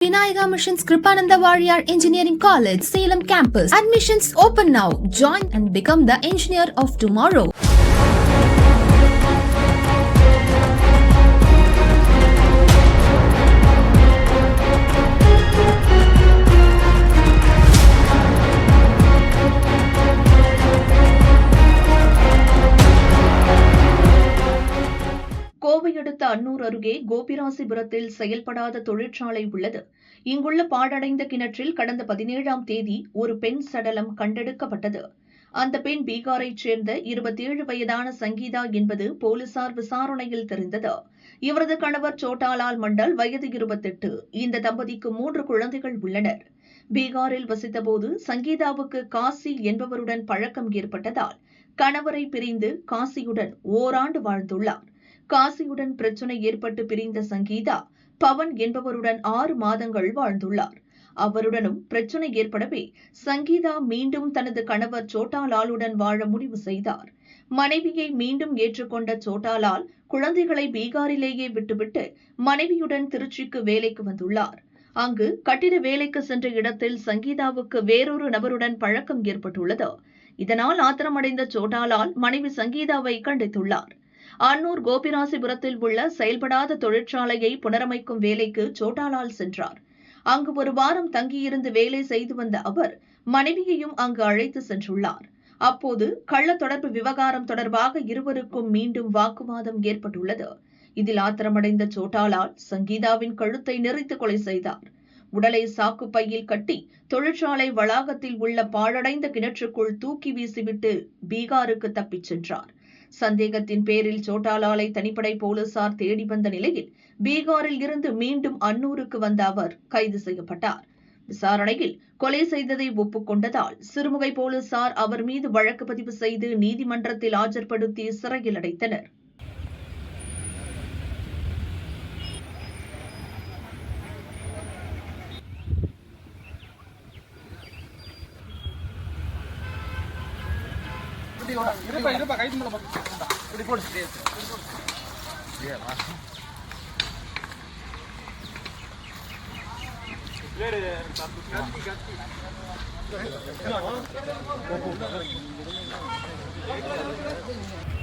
Vinayaka Mission's Kripananda Warrior Engineering College, Salem campus. Admissions open now. Join and become the engineer of tomorrow. Kovai அடுத்த அன்னூர் அருகே கோபிராசிபுரத்தில் செயல்படாத தொழிற்சாலை உள்ளது. இங்குள்ள பாழடைந்த கிணற்றில் கடந்த 17ஆம் தேதி ஒரு பெண் சடலம் கண்டெடுக்கப்பட்டது. அந்த பெண் பீகாரைச் சேர்ந்த 27 வயதான சங்கீதா என்பது போலீசார் விசாரணையில் தெரிந்தது. இவரது கணவர் சோட்டாலால் மண்டல், வயது 28. இந்த தம்பதிக்கு 3 குழந்தைகள் உள்ளனர். பீகாரில் வசித்தபோது சங்கீதாவுக்கு காசி என்பவருடன் பழக்கம் ஏற்பட்டதால் கணவரை பிரிந்து காசியுடன் ஓராண்டு வாழ்ந்துள்ளார். காசியுடன் பிரச்சனை ஏற்பட்டு பிரிந்த சங்கீதா பவன் என்பவருடன் 6 மாதங்கள் வாழ்ந்துள்ளார். அவருடனும் பிரச்சனை ஏற்படவே சங்கீதா மீண்டும் தனது கணவர் சோட்டாலாலுடன் வாழ முடிவு செய்தார். மனைவியை மீண்டும் ஏற்றுக்கொண்ட சோட்டாலால் குழந்தைகளை பீகாரிலேயே விட்டுவிட்டு மனைவியுடன் திருச்சிக்கு வேலைக்கு வந்துள்ளார். அங்கு கட்டிட வேலைக்கு சென்ற இடத்தில் சங்கீதாவுக்கு வேறொரு நபருடன் பழக்கம் ஏற்பட்டுள்ளது. இதனால் ஆத்திரமடைந்த சோட்டாலால் மனைவி சங்கீதாவை கண்டித்துள்ளார். அன்னூர் கோபிராசிபுரத்தில் உள்ள செயல்படாத தொழிற்சாலையை புனரமைக்கும் வேலைக்கு சோட்டாலால் சென்றார். அங்கு ஒரு வாரம் தங்கியிருந்து வேலை செய்து வந்த அவர் மனைவியையும் அங்கு அழைத்து சென்றுள்ளார். அப்போது கள்ள தொடர்பு விவகாரம் தொடர்பாக இருவருக்கும் மீண்டும் வாக்குவாதம் ஏற்பட்டுள்ளது. இதில் ஆத்திரமடைந்த சோட்டாலால் சங்கீதாவின் கழுத்தை நெரித்து கொலை செய்தார். உடலை சாக்கு பையில் கட்டி தொழிற்சாலை வளாகத்தில் உள்ள பாழடைந்த கிணற்றுக்குள் தூக்கி வீசிவிட்டு பீகாருக்கு தப்பிச் சென்றார். சந்தேகத்தின் பேரில் சோட்டாலாலை தனிப்படை போலீசார் தேடி வந்த நிலையில் பீகாரில் இருந்து மீண்டும் அன்னூருக்கு வந்த அவர் கைது செய்யப்பட்டார். விசாரணையில் கொலை செய்ததை ஒப்புக்கொண்டதால் சிறுமுகை போலீசார் அவர் மீது வழக்கு பதிவு செய்து நீதிமன்றத்தில் ஆஜர்படுத்தி சிறையில் அடைத்தனர். Good.